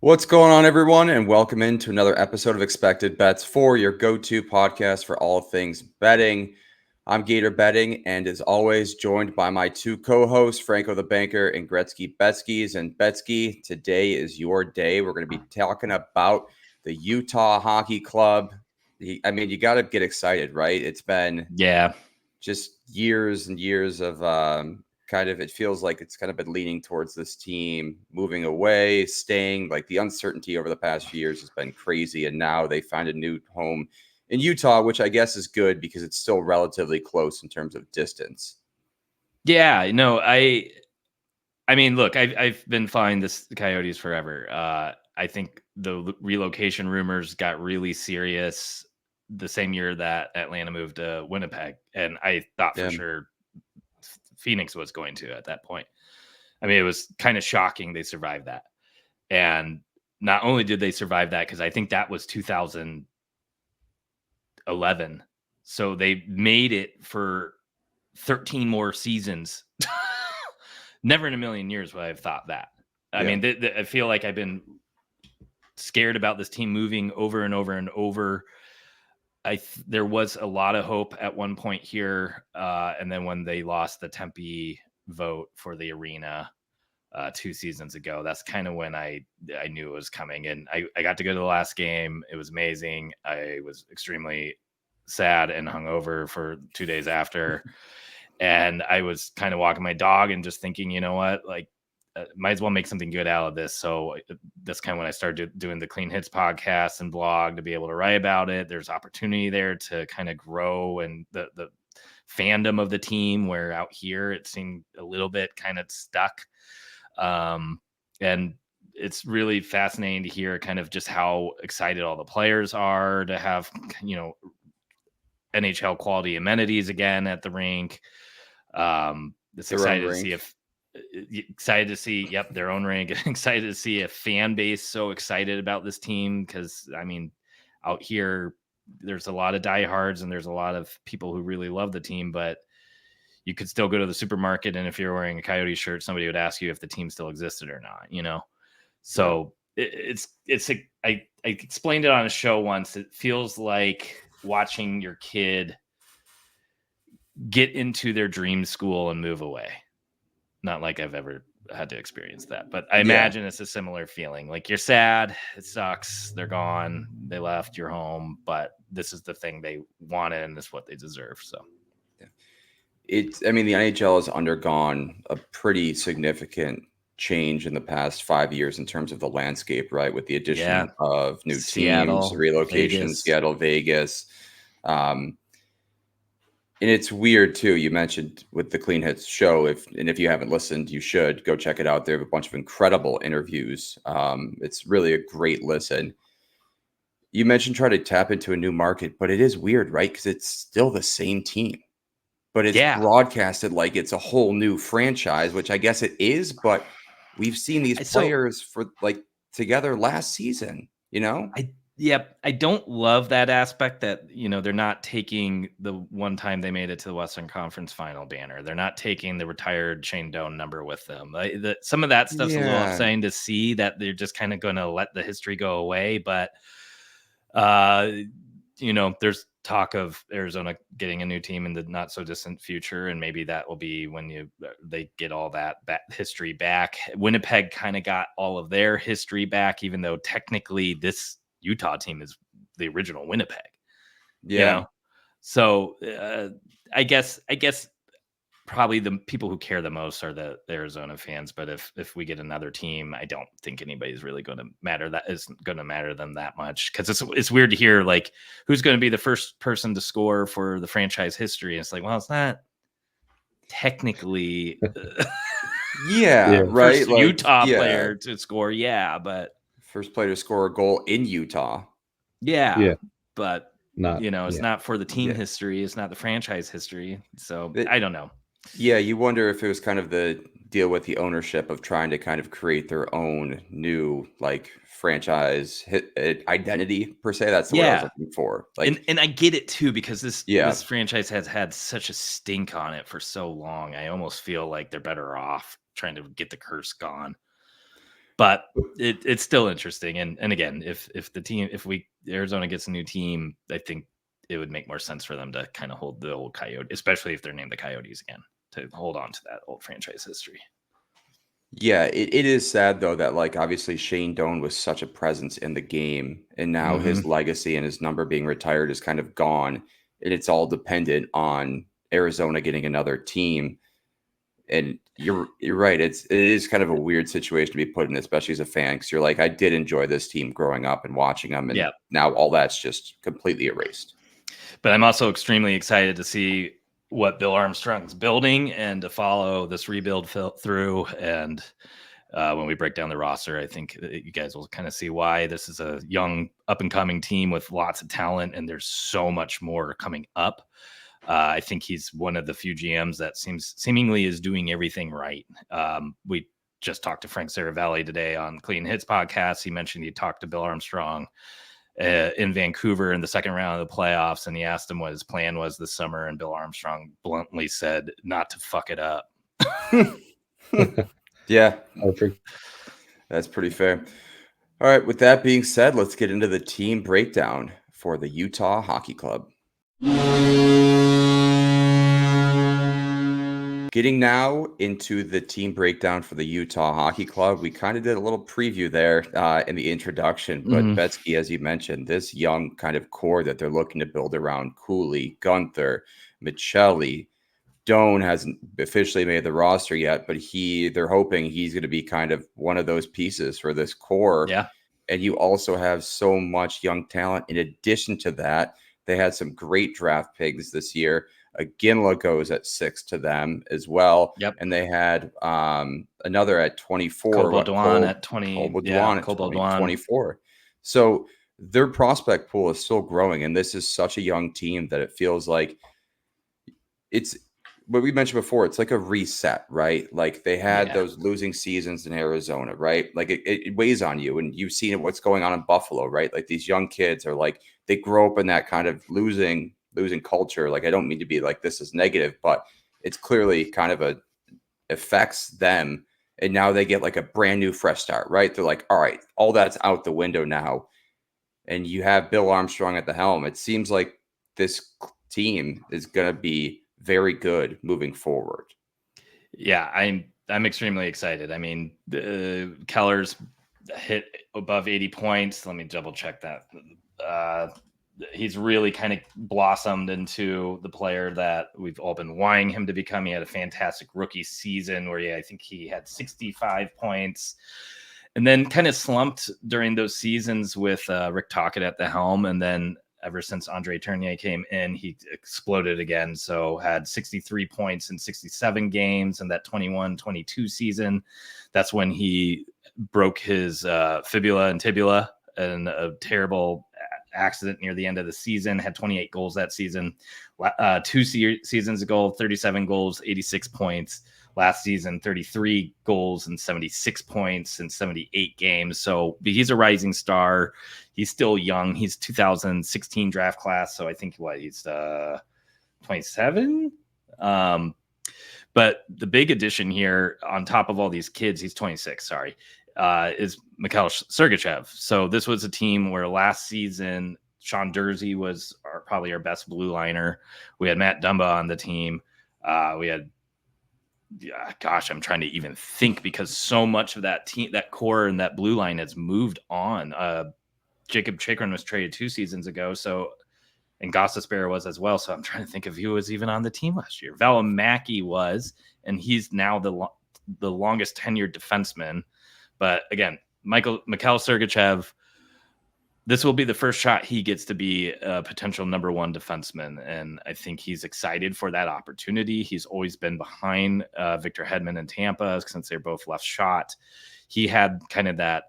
What's going on, everyone, and welcome into another episode of Expected Bets for your go-to podcast for all things betting. I'm Gator Betting, and as always, joined by my two co-hosts, Franco the Banker and Gretzky Betskis. And Betsky, today is your day. We're going to be talking about the Utah Hockey Club. You got to get excited, right? It's been just years and years of it feels like it's kind of been leaning towards this team moving away, staying. Like the uncertainty over the past few years has been crazy, and now they find a new home in Utah, which I guess is good because it's still relatively close in terms of distance. Yeah, no, I mean, look, I've been following the Coyotes forever. I think the relocation rumors got really serious the same year that Atlanta moved to Winnipeg, and I thought for sure Phoenix was going to at that point. I mean, it was kind of shocking they survived that. And not only did they survive that, because I think that was 2011. So they made it for 13 more seasons. Never in a million years would I have thought that. I mean, I feel like I've been scared about this team moving over and over and over. There was a lot of hope at one point here. And then when they lost the Tempe vote for the arena 2 seasons ago, that's kind of when I knew it was coming. And I got to go to the last game. It was amazing. I was extremely sad and hungover for 2 days after. And I was kind of walking my dog and just thinking, you know what, like, might as well make something good out of this. So that's kind of when I started doing the Clean Hits podcast and blog to be able to write about it. There's opportunity there to kind of grow and the fandom of the team, where out here it seemed a little bit kind of stuck. And it's really fascinating to hear kind of just how excited all the players are to have, NHL quality amenities again at the rink. It's excited to see their own rink. Excited to see a fan base so excited about this team, because I mean, out here there's a lot of diehards and there's a lot of people who really love the team, but you could still go to the supermarket, and if you're wearing a Coyote shirt, somebody would ask you if the team still existed or not, So I explained it on a show once. It feels like watching your kid get into their dream school and move away. Not like I've ever had to experience that, but I imagine it's a similar feeling. Like, you're sad, it sucks, they're gone, they left, you're home, but this is the thing they wanted and this is what they deserve. So the NHL has undergone a pretty significant change in the past 5 years in terms of the landscape, right? With the addition of new teams, relocations, Seattle, Vegas. And it's weird too. You mentioned with the Clean Hits show, if you haven't listened, you should go check it out. They have a bunch of incredible interviews. It's really a great listen. You mentioned try to tap into a new market, but it is weird, right? Because it's still the same team, but it's broadcasted like it's a whole new franchise, which I guess it is. But we've seen these players for like together last season. I don't love that aspect that, they're not taking the one time they made it to the Western Conference final banner. They're not taking the retired Shane Doan number with them. Some of that stuff's a little upsetting to see, that they're just kind of going to let the history go away. But, there's talk of Arizona getting a new team in the not so distant future. And maybe that will be when they get all that history back. Winnipeg kind of got all of their history back, even though technically this Utah team is the original Winnipeg. So I guess probably the people who care the most are the Arizona fans. But if we get another team, I don't think anybody's really going to matter. That is going to matter them that much, because it's weird to hear like who's going to be the first person to score for the franchise history. And it's like, well, it's not technically right. First Utah player to score, but first player to score a goal in Utah. But it's not for the team history. It's not the franchise history. So I don't know. Yeah, you wonder if it was kind of the deal with the ownership of trying to kind of create their own new like franchise identity per se. That's what I was looking for. Like, and I get it too, because this franchise has had such a stink on it for so long. I almost feel like they're better off trying to get the curse gone. But it's still interesting. And again, if Arizona gets a new team, I think it would make more sense for them to kind of hold the old Coyote, especially if they're named the Coyotes again, to hold on to that old franchise history. Yeah, it is sad though that like obviously Shane Doan was such a presence in the game, and now his legacy and his number being retired is kind of gone, and it's all dependent on Arizona getting another team. And you're right. It is kind of a weird situation to be put in, especially as a fan, because you're like, I did enjoy this team growing up and watching them, and now all that's just completely erased. But I'm also extremely excited to see what Bill Armstrong's building and to follow this rebuild through. And when we break down the roster, I think you guys will kind of see why this is a young up and coming team with lots of talent, and there's so much more coming up. I think he's one of the few GMs that seemingly is doing everything right. We just talked to Frank Saravelli today on Clean Hits podcast. He mentioned he talked to Bill Armstrong in Vancouver in the second round of the playoffs, and he asked him what his plan was this summer, and Bill Armstrong bluntly said not to fuck it up. Yeah, that's pretty fair. All right, with that being said, let's get into the team breakdown for the Utah Hockey Club. Getting now into the team breakdown for the Utah Hockey Club, we kind of did a little preview there in the introduction, but Betsky, as you mentioned, this young kind of core that they're looking to build around Cooley, Gunther, Michelli. Doan hasn't officially made the roster yet, but they're hoping he's going to be kind of one of those pieces for this core. Yeah. And you also have so much young talent. In addition to that, they had some great draft picks this year. Ginla goes at 6 to them as well. Yep. And they had another at 24. Koboldwan at 20. Koboldwan at 24. So their prospect pool is still growing. And this is such a young team that it feels like it's what we mentioned before. It's like a reset, right? Like they had those losing seasons in Arizona, right? Like it weighs on you, and you've seen what's going on in Buffalo, right? Like these young kids are like, they grow up in that kind of losing culture. Like, I don't mean to be like, this is negative, but it's clearly kind of affects them. And now they get like a brand new fresh start, right? They're like, all right, all that's out the window now. And you have Bill Armstrong at the helm. It seems like this team is going to be very good moving forward. Yeah, I'm extremely excited. I mean, Keller's hit above 80 points. Let me double check that. He's really kind of blossomed into the player that we've all been wanting him to become. He had a fantastic rookie season where I think he had 65 points, and then kind of slumped during those seasons with Rick Tocchet at the helm. And then ever since Andre Tournier came in, he exploded again. So had 63 points in 67 games in that 21-22 season. That's when he broke his fibula and tibula in a terrible accident near the end of the season. Had 28 goals that season. 2 seasons ago, 37 goals, 86 points. Last season, 33 goals and 76 points in 78 games. So he's a rising star. He's still young. He's 2016 draft class. So I think he's 27. But the big addition here on top of all these kids, he's 26, sorry, is Mikhail Sergachev. So this was a team where last season, Sean Dursey was probably our best blue liner. We had Matt Dumba on the team. We had, I'm trying to even think because so much of that team, that core and that blue line has moved on. Jacob Chikrin was traded 2 seasons ago. So, and Gostisbehere was as well. So I'm trying to think of who was even on the team last year. Valimaki was, and he's now the longest tenured defenseman. But again, Mikhail Sergachev, this will be the first shot he gets to be a potential number 1 defenseman. And I think he's excited for that opportunity. He's always been behind Victor Hedman in Tampa since they're both left shot. He had kind of that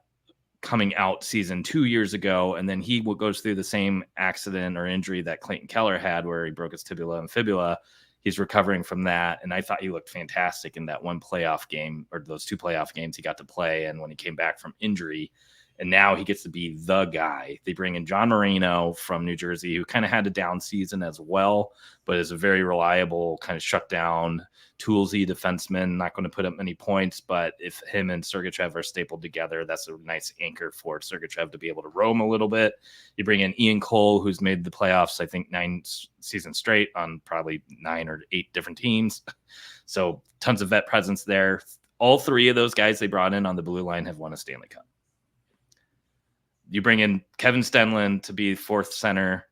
coming out season 2 years ago, and then he goes through the same accident or injury that Clayton Keller had where he broke his tibia and fibula. He's recovering from that, and I thought he looked fantastic in that one playoff game, or those 2 playoff games he got to play, and when he came back from injury. And now he gets to be the guy. They bring in John Moreno from New Jersey, who kind of had a down season as well, but is a very reliable kind of shutdown, toolsy defenseman. Not going to put up many points, but if him and Sergachev are stapled together, that's a nice anchor for Sergachev to be able to roam a little bit. You bring in Ian Cole, who's made the playoffs, I think 9 seasons straight on probably 9 or 8 different teams. So tons of vet presence there. All 3 of those guys they brought in on the blue line have won a Stanley Cup. You bring in Kevin Stenlund to be 4th center.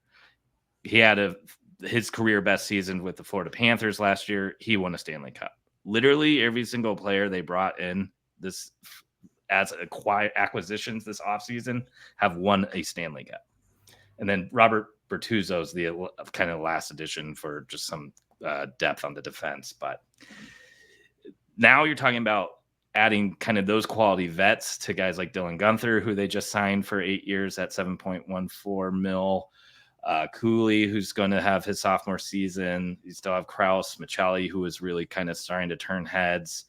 He had his career best season with the Florida Panthers last year. He won a Stanley Cup. Literally every single player they brought in this as acquisitions this offseason have won a Stanley Cup. And then Robert Bertuzzo is the kind of last addition for just some depth on the defense. But now you're talking about adding kind of those quality vets to guys like Dylan Guenther, who they just signed for 8 years at $7.14 million. Cooley, who's going to have his sophomore season. You still have Krause, Michelli, who is really kind of starting to turn heads.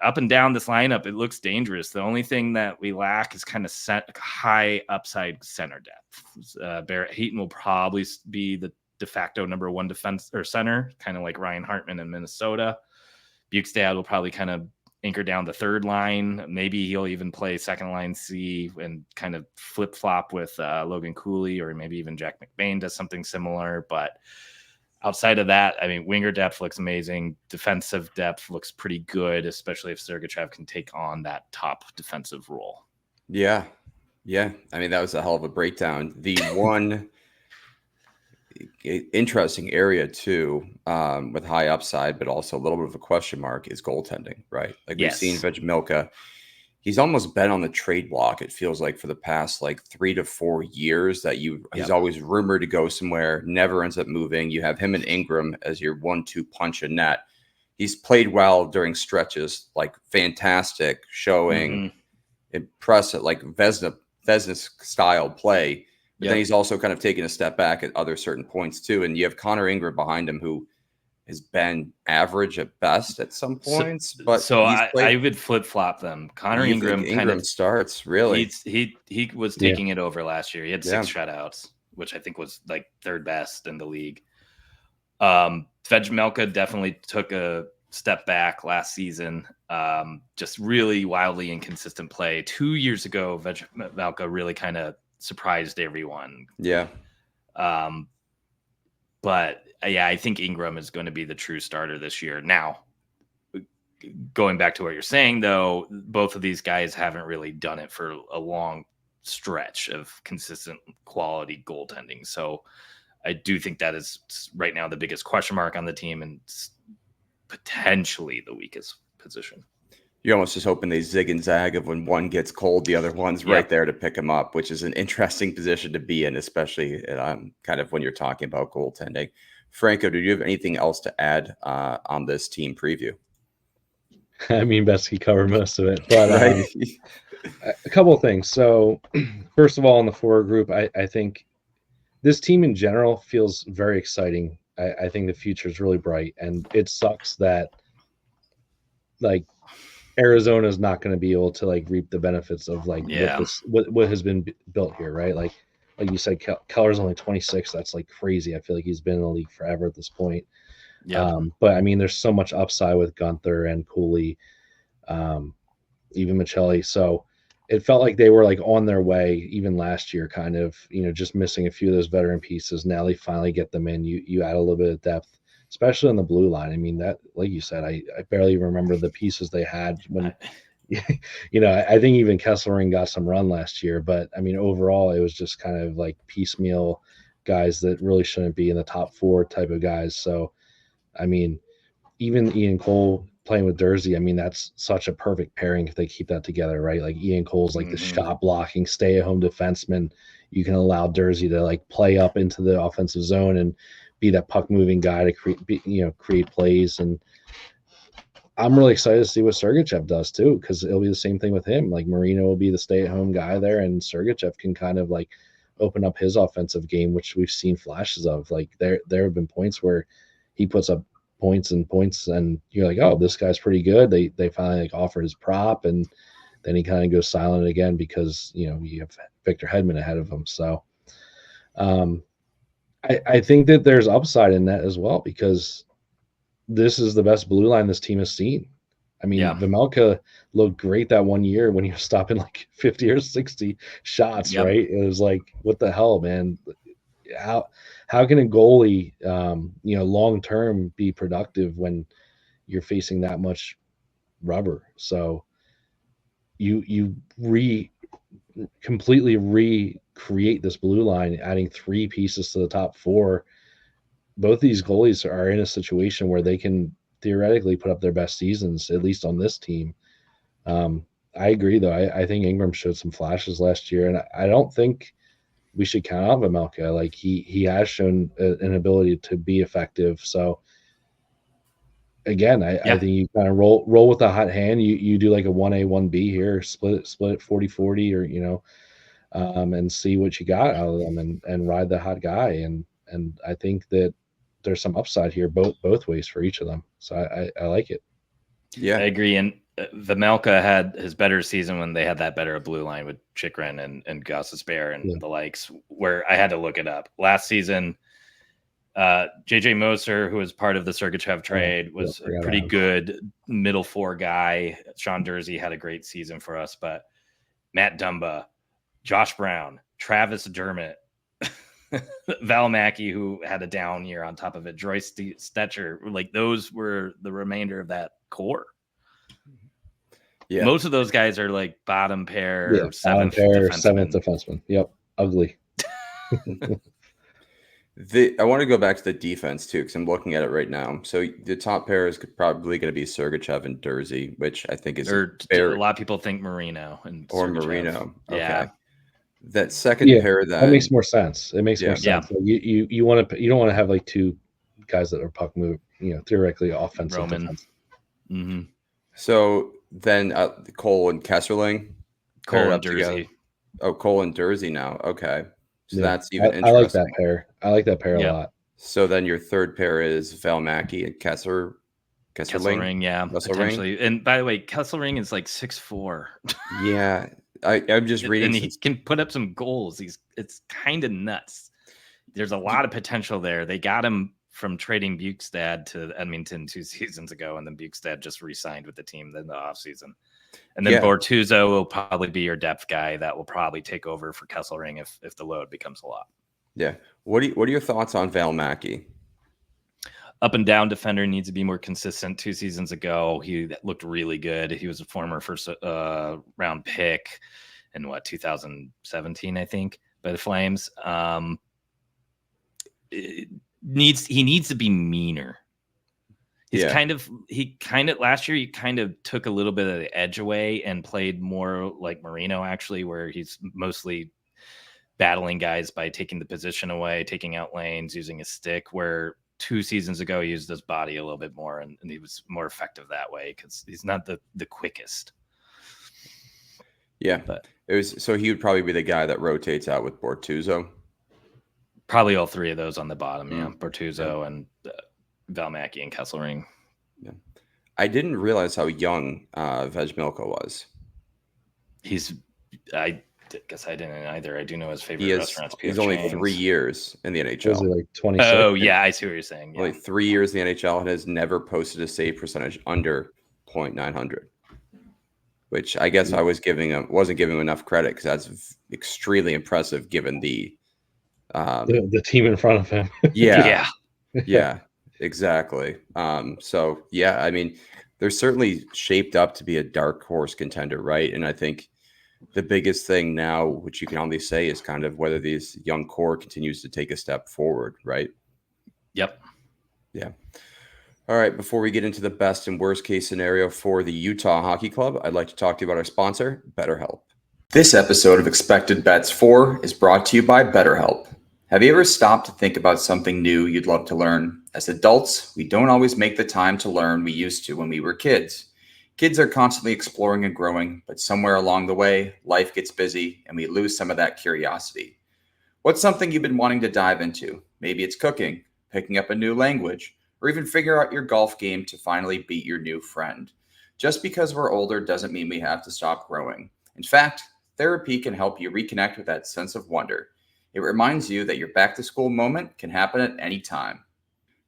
Up and down this lineup, it looks dangerous. The only thing that we lack is kind of high upside center depth. Barrett Hayton will probably be the de facto number 1 defense or center, kind of like Ryan Hartman in Minnesota. Bukestad will probably kind of anchor down the 3rd line. Maybe he'll even play 2nd line C and kind of flip flop with Logan Cooley, or maybe even Jack McBain does something similar. But outside of that, I mean, winger depth looks amazing. Defensive depth looks pretty good, especially if Sergachev can take on that top defensive role. Yeah. Yeah. I mean, that was a hell of a breakdown. The one interesting area too, with high upside, but also a little bit of a question mark, is goaltending, right? Like we've seen Vejmelka. He's almost been on the trade block, it feels like, for the past like 3 to 4 years that he's always rumored to go somewhere, never ends up moving. You have him and Ingram as your 1-2 punch in net. He's played well during stretches, like fantastic, showing impressive, like Vezina style play. But then he's also kind of taken a step back at other certain points too. And you have Connor Ingram behind him, who has been average at best at some points. So I would flip flop them. Connor Ingram kind of starts really. He was taking it over last year. He had 6 shutouts, which I think was like 3rd best in the league. Vejmelka definitely took a step back last season. Just really wildly inconsistent play. 2 years ago, Vejmelka really kind of surprised everyone. But yeah, I think Ingram is going to be the true starter this year. Now, going back to what you're saying, though, both of these guys haven't really done it for a long stretch of consistent quality goaltending. So I do think that is right now the biggest question mark on the team and potentially the weakest position. You're almost just hoping they zig and zag of when one gets cold, the other one's right there to pick him up, which is an interesting position to be in, especially kind of when you're talking about goaltending. Franco, do you have anything else to add on this team preview? I mean, Besky covered most of it, but a couple of things. So first of all, in the forward group, I think this team in general feels very exciting. I think the future is really bright, and it sucks that like Arizona is not going to be able to like reap the benefits of like what has been built here, right? Like you said, Keller's only 26. That's like crazy. I feel like he's been in the league forever at this point. But I mean, there's so much upside with Guenther and Cooley, even Michelli. So it felt like they were like on their way even last year, kind of, just missing a few of those veteran pieces. Now they finally get them in. You add a little bit of depth, especially on the blue line. I mean, that, like you said, I barely remember the pieces they had when, I think even Kesselring got some run last year, but I mean, overall, it was just kind of like piecemeal guys that really shouldn't be in the top 4 type of guys. So, I mean, even Ian Cole playing with Durzi, I mean, that's such a perfect pairing if they keep that together, right? Like Ian Cole's like the shot blocking, stay-at-home defenseman. You can allow Durzi to like play up into the offensive zone and be that puck moving guy to create plays. And I'm really excited to see what Sergachev does too, because it'll be the same thing with him. Like Marino will be the stay-at-home guy there, and Sergachev can kind of like open up his offensive game, which we've seen flashes of. Like there have been points where he puts up points, and you're like, oh, this guy's pretty good. They finally like offer his prop, and then he kind of goes silent again because, you have Victor Hedman ahead of him. So I think that there's upside in that as well, because this is the best blue line this team has seen. I mean, Vejmelka looked great that one year when he was stopping like 50 or 60 shots, right? It was like, what the hell, man? How can a goalie, long term be productive when you're facing that much rubber? So you completely recreate this blue line, adding 3 pieces to the top 4. Both these goalies are in a situation where they can theoretically put up their best seasons, at least on this team. I agree, though. I think Ingram showed some flashes last year, and I don't think we should count out Vejmelka. Like he has shown an ability to be effective. So again, I think you kind of roll with the hot hand. You do like a 1A, 1B here, split it 40-40, or and see what you got out of them, and ride the hot guy. And I think that there's some upside here both ways for each of them. So I like it. Yeah, I agree. And Vejmelka had his better season when they had that better blue line with Chychrun and Gostisbehere and the likes, where I had to look it up. Last season, JJ Moser, who was part of the Sergachev trade, was a pretty good middle 4 guy. Sean Dursey had a great season for us, but Matt Dumba, Josh Brown, Travis Dermott, Val Mackey, who had a down year on top of it, Joyce Stetcher, like those were the remainder of that core. Yeah, most of those guys are like bottom pair, seventh defenseman. Yep, ugly. I want to go back to the defense too, because I'm looking at it right now. So the top pair is probably going to be Sergachev and Dursey, which I think is a lot of people think Marino or Sergachev. Marino. Okay. Yeah. That second pair, then that makes more sense. It makes more sense. So you want to, you don't want to have like 2 guys that are puck move, theoretically offensive. Roman. Mm-hmm. So then Cole and Kesselring, Cole and Dursey. Oh, Cole and Dursey now. Okay, so that's even interesting. I like that pair. I like that pair a lot. So then your third pair is Val Mackey and Kesselring. Potentially. And by the way, Kesselring is like 6'4". Yeah. I'm just reading. And he can put up some goals. It's kind of nuts. There's a lot of potential there. They got him from trading Bukestad to Edmonton 2 seasons ago, and then Bukestad just re-signed with the team in the offseason. And then Bortuzzo will probably be your depth guy that will probably take over for Kesselring if the load becomes a lot. Yeah. What are your thoughts on Val Mackey? Up and down defender, needs to be more consistent. 2 seasons ago, he looked really good. He was a former first round pick in 2017, I think, by the Flames. He needs to be meaner. Last year he kind of took a little bit of the edge away and played more like Marino, actually, where he's mostly battling guys by taking the position away, taking out lanes, using his stick, where 2 seasons ago he used his body a little bit more, and he was more effective that way because he's not the quickest. Yeah, but so he would probably be the guy that rotates out with Bortuzzo. Probably all 3 of those on the bottom, Bortuzzo and Val Mackey and Kesselring. Yeah, I didn't realize how young Vejmelka was. I guess I didn't either. I do know his favorite restaurants. He's only 3 years in the NHL. Like 26. Oh yeah, I see what you're saying. Only 3 years in the NHL and has never posted a save percentage under .900. Which I guess I wasn't giving him enough credit, because that's extremely impressive given the team in front of him. Yeah, exactly. So yeah, I mean, they're certainly shaped up to be a dark horse contender, right? And I think the biggest thing now, which you can only say, is kind of whether this young core continues to take a step forward, right? Yep. Yeah. All right, before we get into the best and worst case scenario for the Utah Hockey Club, I'd like to talk to you about our sponsor, BetterHelp. This episode of Expected Bets 4 is brought to you by BetterHelp. Have you ever stopped to think about something new you'd love to learn? As adults, we don't always make the time to learn we used to when we were kids. Kids are constantly exploring and growing, but somewhere along the way, life gets busy and we lose some of that curiosity. What's something you've been wanting to dive into? Maybe it's cooking, picking up a new language, or even figure out your golf game to finally beat your new friend. Just because we're older doesn't mean we have to stop growing. In fact, therapy can help you reconnect with that sense of wonder. It reminds you that your back to school moment can happen at any time.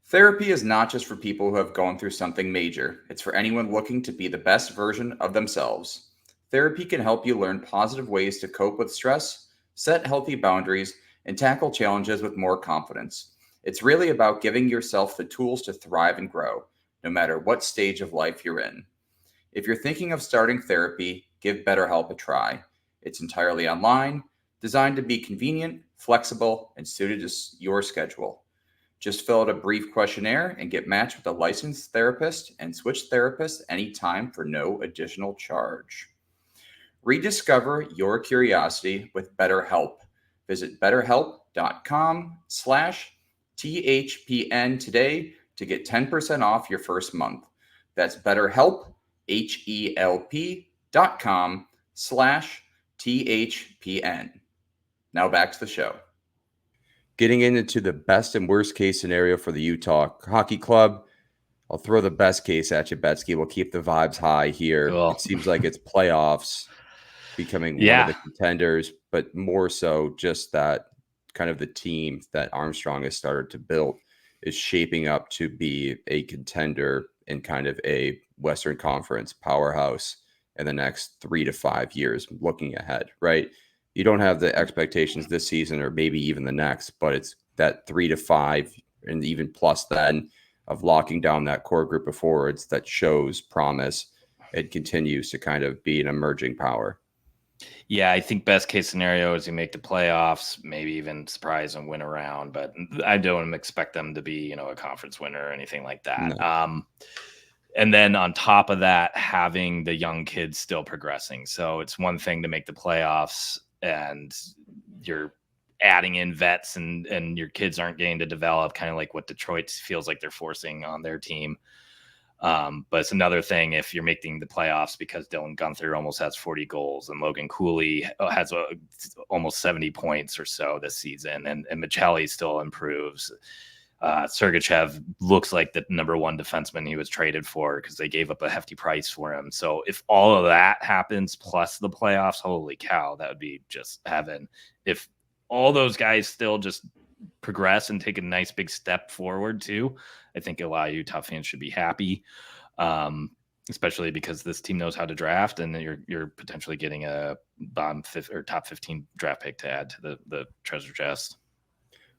Therapy is not just for people who have gone through something major, it's for anyone looking to be the best version of themselves. Therapy can help you learn positive ways to cope with stress, set healthy boundaries, and tackle challenges with more confidence. It's really about giving yourself the tools to thrive and grow, no matter what stage of life you're in. If you're thinking of starting therapy, give BetterHelp a try. It's entirely online, designed to be convenient, flexible, and suited to your schedule. Just fill out a brief questionnaire and get matched with a licensed therapist and switch therapists anytime for no additional charge. Rediscover your curiosity with BetterHelp. Visit betterhelp.com/THPN today to get 10% off your first month. That's BetterHelp, HELP.com/THPN. Now back to the show. Getting into the best and worst case scenario for the Utah Hockey Club. I'll throw the best case at you, Betsky. We'll keep the vibes high here. Cool. It seems like it's playoffs, becoming one of the contenders, but more so just that kind of the team that Armstrong has started to build is shaping up to be a contender in kind of a Western Conference powerhouse in the next 3 to 5 years looking ahead, right? You don't have the expectations this season or maybe even the next, but it's that 3 to 5 and even plus then of locking down that core group of forwards that shows promise and continues to kind of be an emerging power. Yeah, I think best case scenario is you make the playoffs, maybe even surprise and win a round, but I don't expect them to be, a conference winner or anything like that. No. And then on top of that, having the young kids still progressing. So it's one thing to make the playoffs and you're adding in vets and your kids aren't getting to develop, kind of like what Detroit feels like they're forcing on their team. But it's another thing if you're making the playoffs because Dylan Guenther almost has 40 goals and Logan Cooley has almost 70 points or so this season, and Michelli still improves. Sergachev looks like the number one defenseman he was traded for because they gave up a hefty price for him. So if all of that happens plus the playoffs, holy cow, that would be just heaven. If all those guys still just progress and take a nice big step forward too, I think a lot of Utah fans should be happy, especially because this team knows how to draft, and you're potentially getting a top 15 draft pick to add to the treasure chest.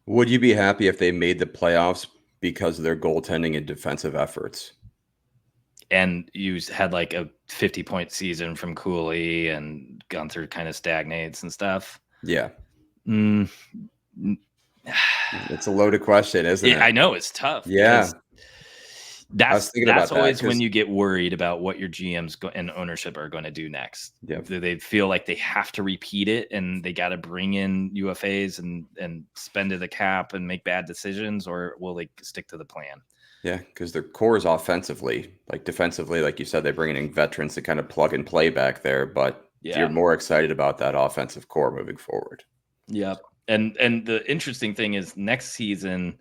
Would you be happy if they made the playoffs because of their goaltending and defensive efforts? And you had like a 50-point season from Cooley and Guenther kind of stagnates and stuff. Yeah. It's a loaded question, isn't it? I know it's tough. Yeah. That's always when you get worried about what your GMs and ownership are going to do next. Yep. They feel like they have to repeat it and they got to bring in UFAs and spend to the cap and make bad decisions, or will they stick to the plan? Yeah, because their core is offensively. Like defensively, like you said, they're bringing in veterans to kind of plug and play back there, but you're more excited about that offensive core moving forward. Yep. And the interesting thing is next season,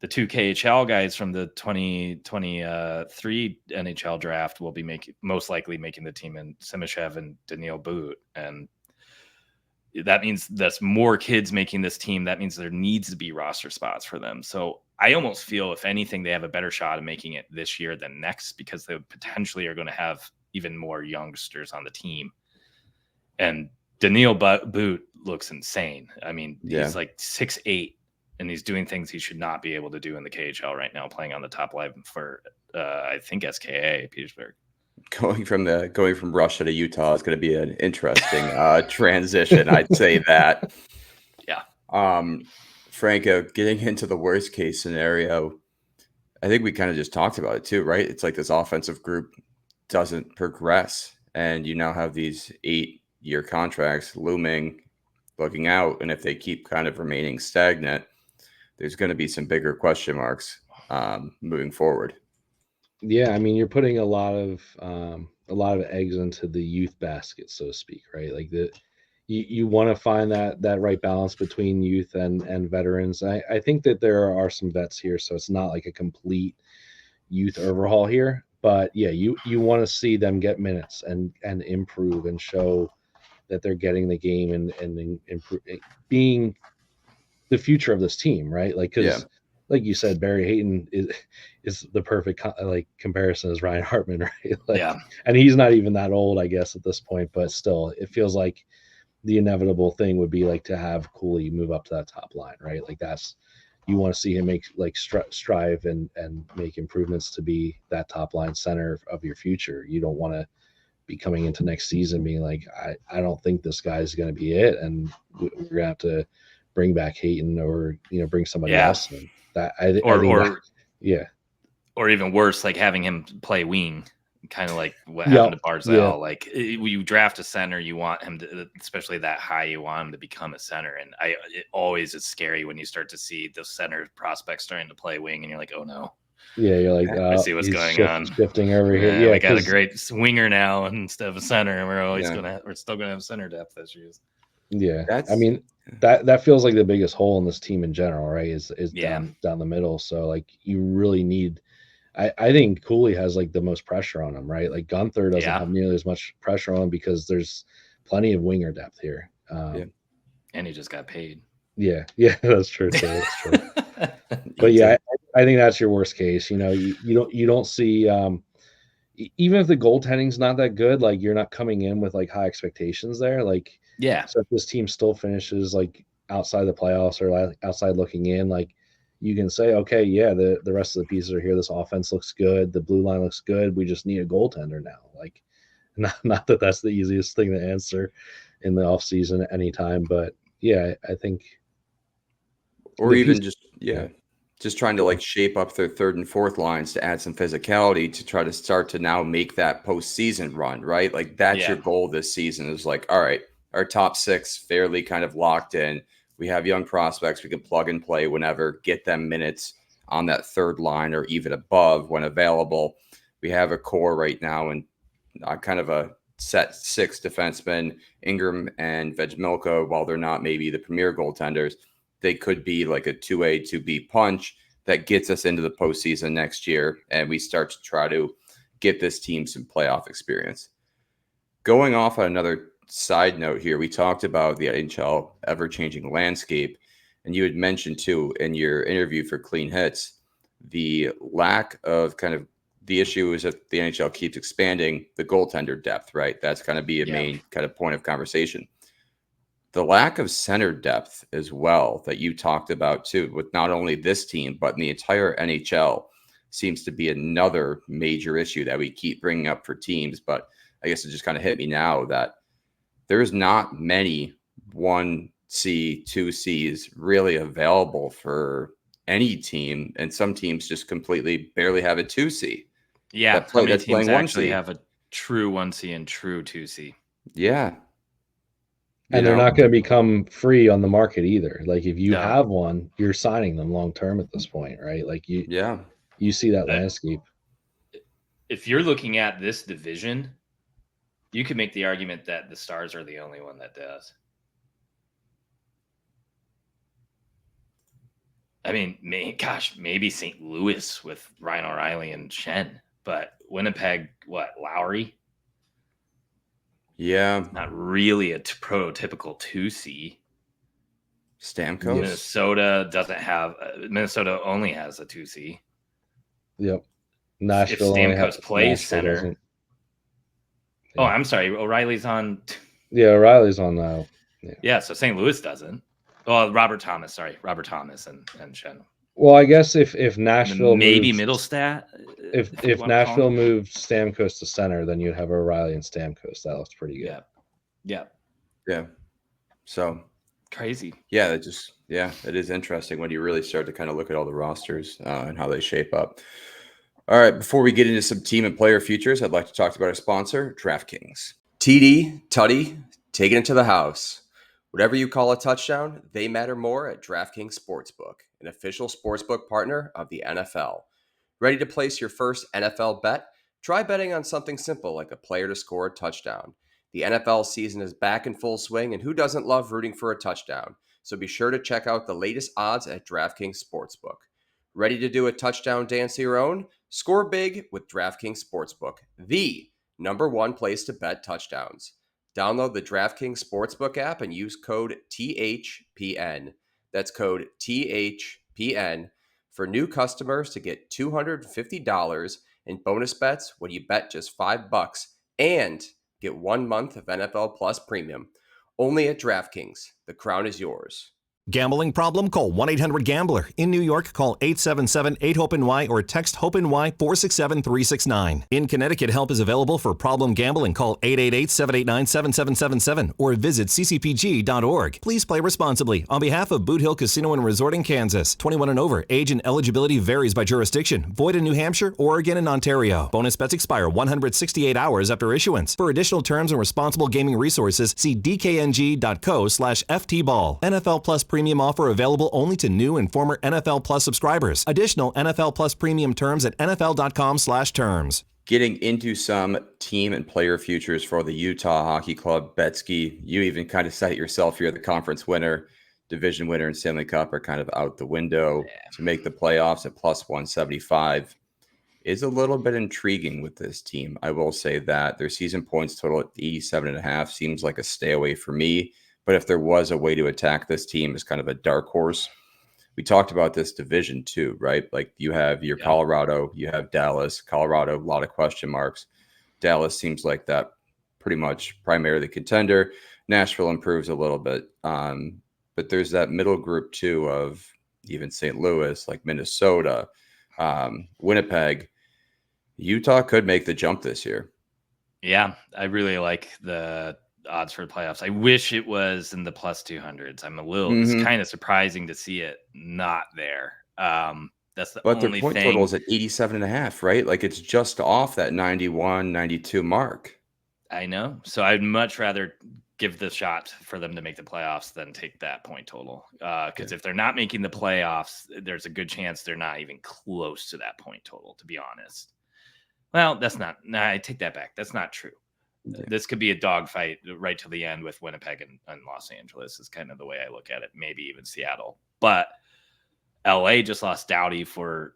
the two KHL guys from the 2023 NHL draft will be most likely making the team, in Simashev and Daniil Boot. And that means there's more kids making this team. That means there needs to be roster spots for them. So I almost feel, if anything, they have a better shot of making it this year than next, because they potentially are going to have even more youngsters on the team. And Daniil Boot looks insane. I mean, he's like 6'8", and he's doing things he should not be able to do in the KHL right now, playing on the top line for, I think, SKA Petersburg. Going from Russia to Utah is going to be an interesting transition. I'd say that. Yeah. Franco, getting into the worst case scenario, I think we kind of just talked about it too, right? It's like this offensive group doesn't progress, and you now have these 8-year contracts looming, looking out, and if they keep kind of remaining stagnant, there's going to be some bigger question marks moving forward. Yeah, I mean, you're putting a lot of eggs into the youth basket, so to speak, right? Like you want to find that right balance between youth and veterans. I think that there are some vets here, so it's not like a complete youth overhaul here, But yeah, you want to see them get minutes and improve and show that they're getting the game and improve, being the future of this team, right? Like, because like you said, Barry Hayton is the perfect comparison as Ryan Hartman, right? Like, Yeah. And he's not even that old, I guess, at this point, but still, it feels like the inevitable thing would be like to have Cooley move up to that top line, right? Like you want to see him make strive and make improvements to be that top line center of your future. You don't want to be coming into next season being like, I don't think this guy's going to be it, and we're going to have to bring back Hayton or bring somebody else in. That I think or even worse, like having him play wing, kind of like what happened to Barzal. Yeah. Like you draft a center, you want him to, especially that high, you want him to become a center. And it always is scary when you start to see the center prospects starting to play wing, and you're like, oh no. Yeah, you're like, I see what's going on. Shifting over here. Yeah, we got a great winger now instead of a center, and we're still gonna have center depth issues. Yeah, I mean that feels like the biggest hole in this team in general, right? Is down the middle. So like you really need. I think Cooley has like the most pressure on him, right? Like Gunther doesn't have nearly as much pressure on him because there's plenty of winger depth here. And he just got paid. Yeah, that's true too. That's true. But yeah, I think that's your worst case. You don't see even if the goaltending's not that good, like you're not coming in with like high expectations there. Like so if this team still finishes like outside the playoffs or like outside looking in, like you can say, okay, yeah, the rest of the pieces are here. This offense looks good. The blue line looks good. We just need a goaltender now. Like not that that's the easiest thing to answer in the off season at any time, but yeah, I think. Or even just trying to like shape up their third and fourth lines to add some physicality to try to start to now make that postseason run, right? Like that's your goal this season is like, all right, our top six fairly kind of locked in. We have young prospects we can plug and play whenever, get them minutes on that third line or even above when available. We have a core right now and kind of a set six defensemen, Ingram and Vejmelka, while they're not maybe the premier goaltenders, they could be like a 2A, 2B punch that gets us into the postseason next year. And we start to try to get this team some playoff experience. Going off on another side note here, we talked about the NHL ever-changing landscape. And you had mentioned too in your interview for Clean Hits, the lack of kind of the issue is that the NHL keeps expanding the goaltender depth, right? That's kind of be a main kind of point of conversation. The lack of center depth as well that you talked about too, with not only this team, but in the entire NHL seems to be another major issue that we keep bringing up for teams. But I guess it just kind of hit me now that there's not many 1C, 2Cs really available for any team. And some teams just completely barely have a 2C. Yeah. How many teams actually have a true 1C and true 2C? Yeah. And they're not going to become free on the market either. Like if you have one, you're signing them long term at this point, right? Like you see that landscape. If you're looking at this division, you could make the argument that the Stars are the only one that does. I mean, maybe St. Louis with Ryan O'Reilly and Shen, but Winnipeg, Lowry? Yeah. Not really a prototypical 2C. Stamkos. Minnesota only has a 2C. Yep. Nashville. If Stamkos plays center. Doesn't. Oh, I'm sorry. O'Reilly's on. Yeah, O'Reilly's on now. Yeah, so St. Louis doesn't. Well, Robert Thomas and Shen. Well, I guess if Nashville maybe Middlestat. If Nashville moved Stamkos to center, then you'd have O'Reilly and Stamkos. That looks pretty good. Yeah. So crazy. Yeah, it is interesting when you really start to kind of look at all the rosters and how they shape up. All right, before we get into some team and player futures, I'd like to talk about our sponsor, DraftKings. TD, Tutty, taking it to the house. Whatever you call a touchdown, they matter more at DraftKings Sportsbook, an official sportsbook partner of the NFL. Ready to place your first NFL bet? Try betting on something simple like a player to score a touchdown. The NFL season is back in full swing, and who doesn't love rooting for a touchdown? So be sure to check out the latest odds at DraftKings Sportsbook. Ready to do a touchdown dance of your own? Score big with DraftKings Sportsbook, the #1 place to bet touchdowns. Download the DraftKings Sportsbook app and use code THPN. That's code THPN for new customers to get $250 in bonus bets when you bet just $5 and get 1 month of NFL Plus Premium. Only at DraftKings. The crown is yours. Gambling problem? Call 1-800-GAMBLER. In New York, call 877-8-HOPE-NY or text HOPE-NY 467-369. In Connecticut, help is available for problem gambling. Call 888-789-7777 or visit ccpg.org. Please play responsibly. On behalf of Boot Hill Casino and Resort in Kansas, 21 and over. Age and eligibility varies by jurisdiction. Void in New Hampshire, Oregon, and Ontario. Bonus bets expire 168 hours after issuance. For additional terms and responsible gaming resources, see dkng.co/ftball. NFL Plus Premium offer available only to new and former NFL Plus subscribers. Additional NFL Plus Premium terms at nfl.com/terms. Getting into some team and player futures for the Utah Hockey Club, Betsky, you even kind of set yourself here. The conference winner, division winner, and Stanley Cup are kind of out the window. To make the playoffs at plus 175 is a little bit intriguing with this team. I will say that their season points total at 87.5 seems like a stay away for me. But if there was a way to attack this team as kind of a dark horse, we talked about this division too, right? Like you have your Colorado, you have Dallas. Colorado, a lot of question marks. Dallas seems like that pretty much primarily contender. Nashville improves a little bit. But there's that middle group too of even St. Louis, like Minnesota, Winnipeg. Utah could make the jump this year. Yeah, I really like the odds for the playoffs. I wish it was in the plus 200s. I'm a little, it's kind of surprising to see it not there. That's the but only their point total is at 87.5, right? Like it's just off that 91, 92 mark. I know. So I'd much rather give the shot for them to make the playoffs than take that point total. Because if they're not making the playoffs, there's a good chance they're not even close to that point total, to be honest. Well, I take that back. That's not true. This could be a dogfight right to the end with Winnipeg and Los Angeles is kind of the way I look at it. Maybe even Seattle. But LA just lost Doughty for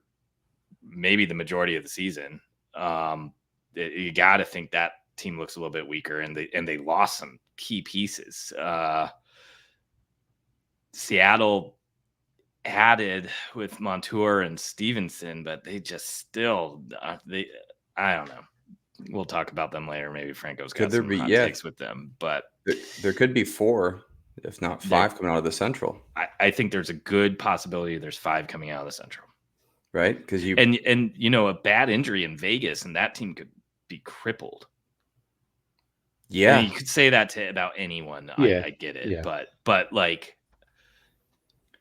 maybe the majority of the season. You got to think that team looks a little bit weaker, and they lost some key pieces. Seattle added with Montour and Stevenson, but they just still I don't know. We'll talk about them later. Maybe Franco's got some hot takes with them, but there could be 4, if not 5, coming out of the Central. I think there's a good possibility there's 5 coming out of the Central, right? Because and a bad injury in Vegas and that team could be crippled. Yeah, I mean, you could say that about anyone. I get it, but like.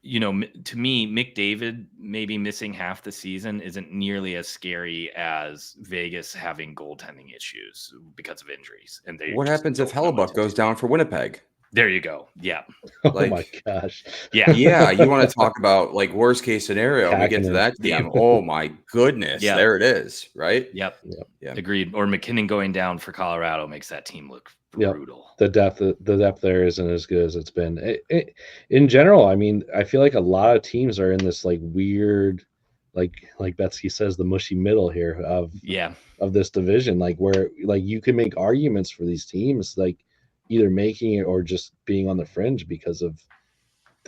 To me, McDavid maybe missing half the season isn't nearly as scary as Vegas having goaltending issues because of injuries. And what happens if Hellebuck goes down for Winnipeg? There you go. Yeah. Oh my gosh. Yeah. Yeah. You want to talk about like worst case scenario? We get to that team. Oh my goodness. Yeah. There it is. Right. Yep. Agreed. Or McKinnon going down for Colorado makes that team look brutal. The depth there isn't as good as it's been. In general, I mean, I feel like a lot of teams are in this like weird, like Betsy says, the mushy middle here of this division, like where like you can make arguments for these teams, like either making it or just being on the fringe because of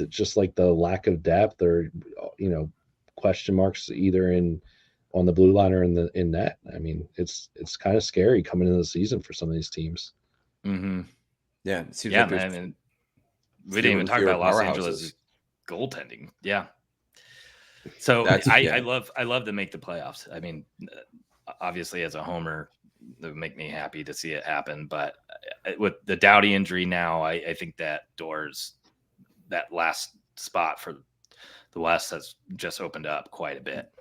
just like the lack of depth or question marks either on the blue line or in net. I mean, it's kind of scary coming into the season for some of these teams. Mm-hmm. Yeah, it seems like man. We didn't even talk about Los Angeles goaltending. Yeah. So I love to make the playoffs. I mean, obviously as a homer, it would make me happy to see it happen. But with the Doughty injury now, I think that doors, that last spot for the West has just opened up quite a bit.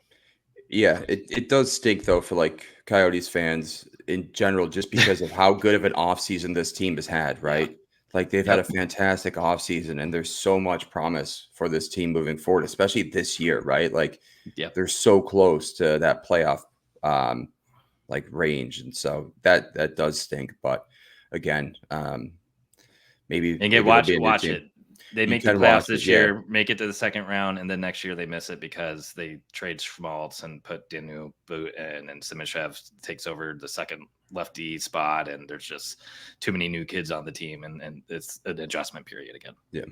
Yeah, it does stink though for like Coyotes fans in general, just because of how good of an offseason this team has had, right? Yeah. Like they've had a fantastic offseason and there's so much promise for this team moving forward, especially this year, right? Like they're so close to that playoff like range. And so that does stink. But again, maybe watch it. They make the playoffs this year, make it to the second round, and then next year they miss it because they trade Schmaltz and put Dinu Boot in, and Simishev takes over the second lefty spot, and there's just too many new kids on the team, and it's an adjustment period again. Yeah.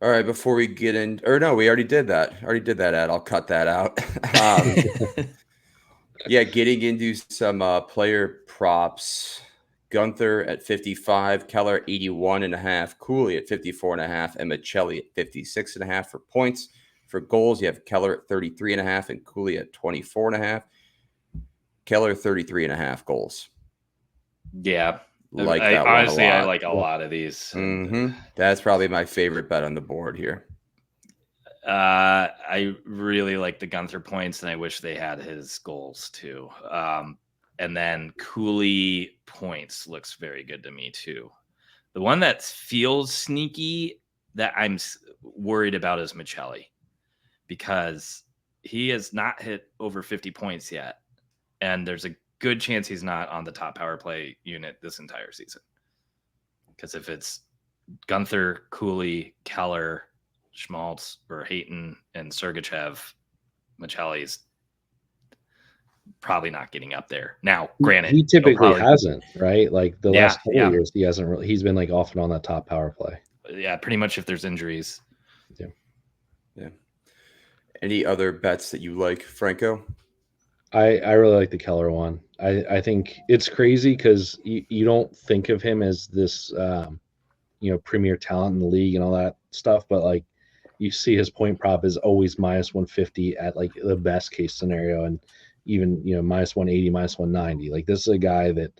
All right, before we get in, or no, we already did that. Ed. I'll cut that out. Yeah, getting into some player props. Gunther at 55, Keller 81.5, Cooley at 54.5, and Michelli at 56.5 for points. For goals, you have Keller at 33.5 and Cooley at 24.5. Keller 33.5 goals. Yeah, like that honestly, one a lot. I like a lot of these. Mm-hmm. That's probably my favorite bet on the board here. I really like the Gunther points, and I wish they had his goals too. And then Cooley points looks very good to me too. The one that feels sneaky that I'm worried about is Michelli, because he has not hit over 50 points yet. And there's a good chance he's not on the top power play unit this entire season. Because if it's Gunther, Cooley, Keller, Schmaltz, or Hayton, and Sergachev, Michelli's probably not getting up there. Now, granted, he typically hasn't, right? Like the last couple of years, he hasn't really. He's been like off and on that top power play. Yeah, pretty much if there's injuries. Yeah. Any other bets that you like, Franco? I really like the Keller one. I think it's crazy because you don't think of him as this, premier talent in the league and all that stuff, but like you see his point prop is always minus 150 at like the best case scenario, and even minus 180, minus 190. Like this is a guy that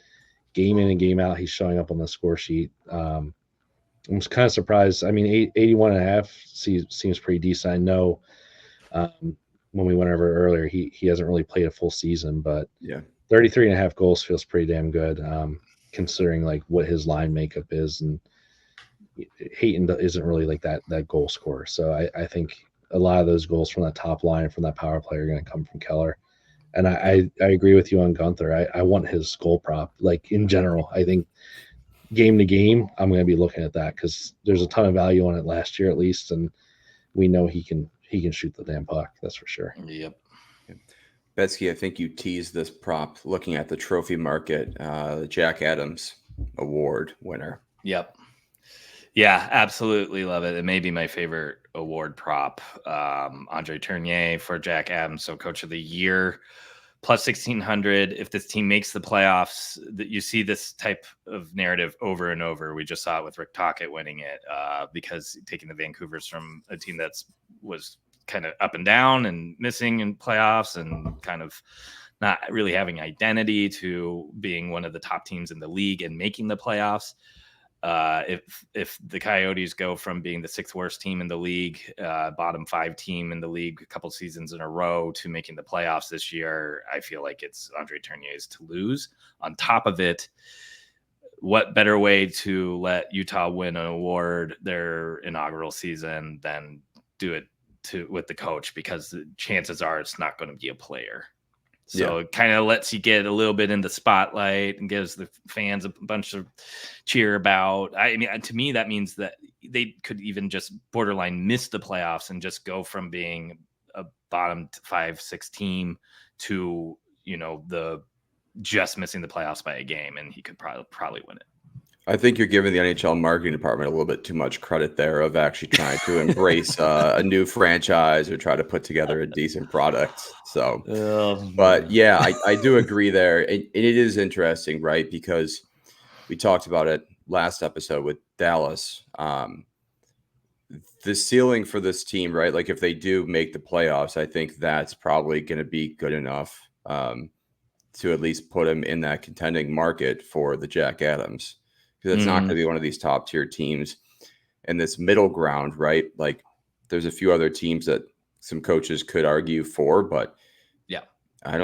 game in and game out he's showing up on the score sheet. I'm kind of surprised. I mean, 81.5 seems pretty decent. I know when we went over earlier, he hasn't really played a full season, but 33.5 goals feels pretty damn good, considering like what his line makeup is, and Hayton isn't really like that goal scorer. So I think a lot of those goals from that top line, from that power play, are going to come from Keller. And I agree with you on Gunther. I want his goal prop. Like in general, I think game to game, I'm going to be looking at that because there's a ton of value on it last year at least, and we know he can shoot the damn puck. That's for sure. Yep. Betsky, I think you teased this prop looking at the trophy market, the Jack Adams Award winner. Yep. Yeah, absolutely love it. It may be my favorite award prop. Andre Tournier for Jack Adams, so Coach of the Year, plus 1,600. If this team makes the playoffs, that you see this type of narrative over and over. We just saw it with Rick Tocchet winning it because taking the Vancouvers from a team that was kind of up and down and missing in playoffs and kind of not really having identity to being one of the top teams in the league and making the playoffs. If the Coyotes go from being the sixth worst team in the league, bottom 5 team in the league a couple seasons in a row, to making the playoffs this year, I feel like it's Andre Tournier's to lose. On top of it, what better way to let Utah win an award their inaugural season than do it with the coach, because the chances are it's not going to be a player. So it kind of lets you get a little bit in the spotlight and gives the fans a bunch of cheer about. I mean, to me, that means that they could even just borderline miss the playoffs and just go from being a bottom 5-6 team to, the just missing the playoffs by a game, and he could probably win it. I think you're giving the NHL marketing department a little bit too much credit there of actually trying to embrace a new franchise or try to put together a decent product. So, but yeah, I do agree there. It is interesting, right? Because we talked about it last episode with Dallas. The ceiling for this team, right? Like if they do make the playoffs, I think that's probably going to be good enough to at least put them in that contending market for the Jack Adams. Because it's not going to be one of these top tier teams in this middle ground, right? Like there's a few other teams that some coaches could argue for, but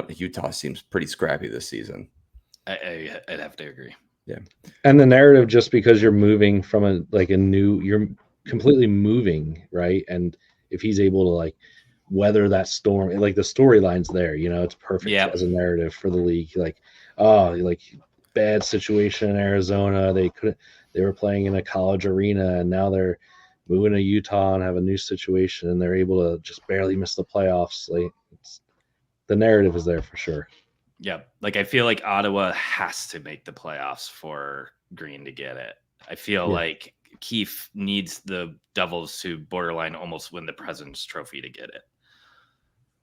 Utah seems pretty scrappy this season. I'd have to agree. Yeah. And the narrative, just because you're moving from you're completely moving, right? And if he's able to like weather that storm, like the storyline's there, it's perfect as a narrative for the league. Like, bad situation in Arizona. They couldn't. they were playing in a college arena, and now they're moving to Utah and have a new situation, and they're able to just barely miss the playoffs. Like, the narrative is there for sure. Yeah, like I feel like Ottawa has to make the playoffs for Green to get it. I feel like Keefe needs the Devils to borderline almost win the President's Trophy to get it.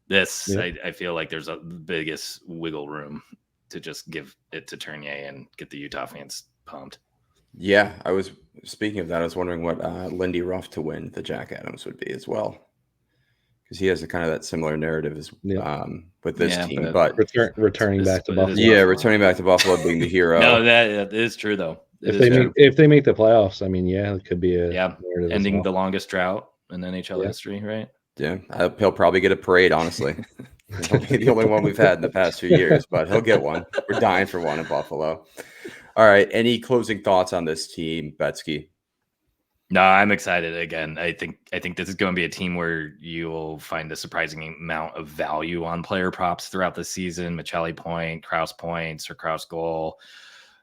This, I feel like there's the biggest wiggle room to just give it to Tournier and get the Utah fans pumped. Yeah, I was speaking of that. I was wondering what Lindy Ruff to win the Jack Adams would be as well, because he has a kind of that similar narrative as with this team. But returning back to Buffalo. Yeah, returning back to Buffalo being the hero. No, that is true though. If they make the playoffs, I mean, it could be ending the longest drought in NHL history, right? Yeah, he'll probably get a parade, honestly. He'll be the only one we've had in the past few years, but he'll get one. We're dying for one in Buffalo. All right, any closing thoughts on this team, Betsky? No, I'm excited again. I think this is going to be a team where you'll find a surprising amount of value on player props throughout the season. Michelli point, Krause points, or Krause goal,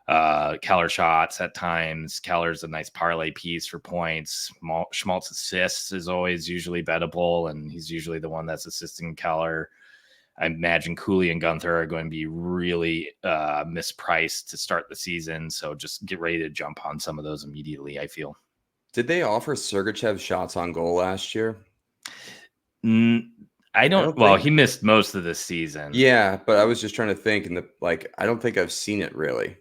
Keller shots at times. Keller's a nice parlay piece for points. Schmaltz assists is always usually bettable, and he's usually the one that's assisting Keller. I imagine Cooley and Gunther are going to be really mispriced to start the season, so just get ready to jump on some of those immediately, I feel. Did they offer Sergachev shots on goal last year? I don't well, he missed most of the season. Yeah, but I was just trying to think, and I don't think I've seen it really.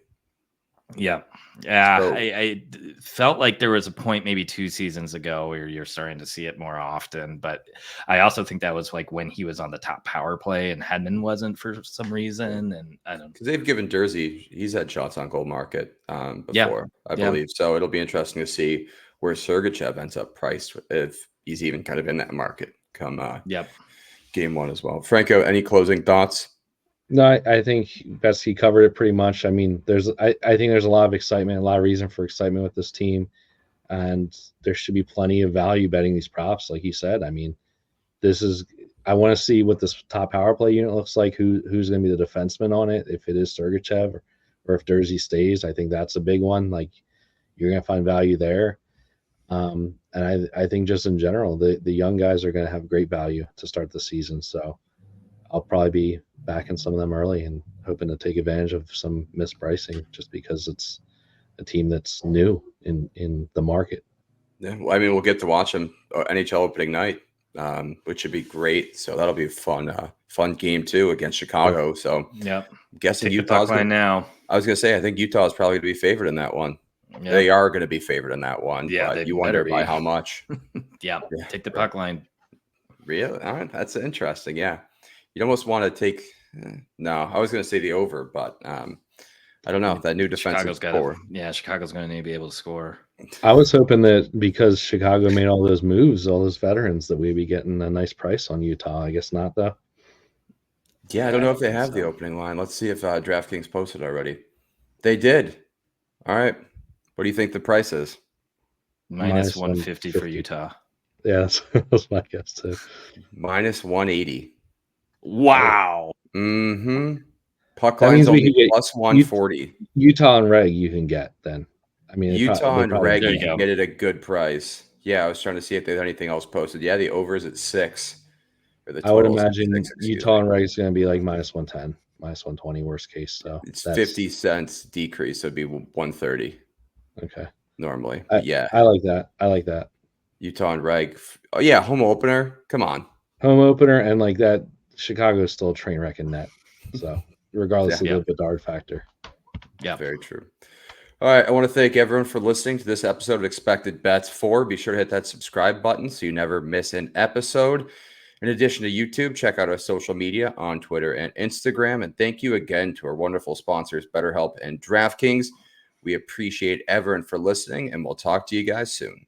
Yeah. I felt like there was a point maybe 2 seasons ago where you're starting to see it more often, but I also think that was like when he was on the top power play and Hedman wasn't for some reason, and I don't, because they've given Jersey, he's had shots on goal market before, I believe. So it'll be interesting to see where Sergachev ends up priced, if he's even kind of in that market come game 1 as well. Franco, any closing thoughts? No, I think Betsky covered it pretty much. I mean, I think there's a lot of excitement, a lot of reason for excitement with this team, and there should be plenty of value betting these props, like you said. I mean, I want to see what this top power play unit looks like. Who's going to be the defenseman on it? If it is Sergachev or if Jersey stays, I think that's a big one. Like, you're going to find value there. And I think just in general, the young guys are going to have great value to start the season. So I'll probably be backing some of them early and hoping to take advantage of some mispricing, just because it's a team that's new in the market. Yeah, well, I mean, we'll get to watch them NHL opening night, which should be great. So that'll be a fun game too against Chicago. So I'm guessing Utah's now. I was going to say, I think Utah is probably going to be favored in that one. Yeah. They are going to be favored in that one. Yeah, but you wonder by how much. Take the puck line. Really? All right, that's interesting. Yeah. You'd almost want to take no, I was going to say the over, but I don't know. That new defensive score. Chicago's going to need to be able to score. I was hoping that because Chicago made all those moves, all those veterans, that we'd be getting a nice price on Utah. I guess not, though. Yeah, I don't know if they have the opening line. Let's see if DraftKings posted already. They did. All right. What do you think the price is? Minus 150 for Utah. Yeah, that's my guess too. Minus 180. Wow. Mm-hmm. Puck line's only plus 140. Utah and Reg you can get then. I mean, Utah and Reg you can get it at a good price. Yeah, I was trying to see if they had anything else posted. Yeah, the over is at 6. I would imagine Utah and Reg is going to be like minus 110, minus 120, worst case. So it's 50 cents decrease. So it'd be 130. Okay. Normally. I like that. Utah and Reg. Oh, yeah. Home opener. Come on. Home opener. And like that, Chicago is still a train wreck in net. So regardless of the Bedard factor. Yeah. Very true. All right. I want to thank everyone for listening to this episode of Expected Bets 4. Be sure to hit that subscribe button so you never miss an episode. In addition to YouTube, check out our social media on Twitter and Instagram. And thank you again to our wonderful sponsors, BetterHelp and DraftKings. We appreciate everyone for listening, and we'll talk to you guys soon.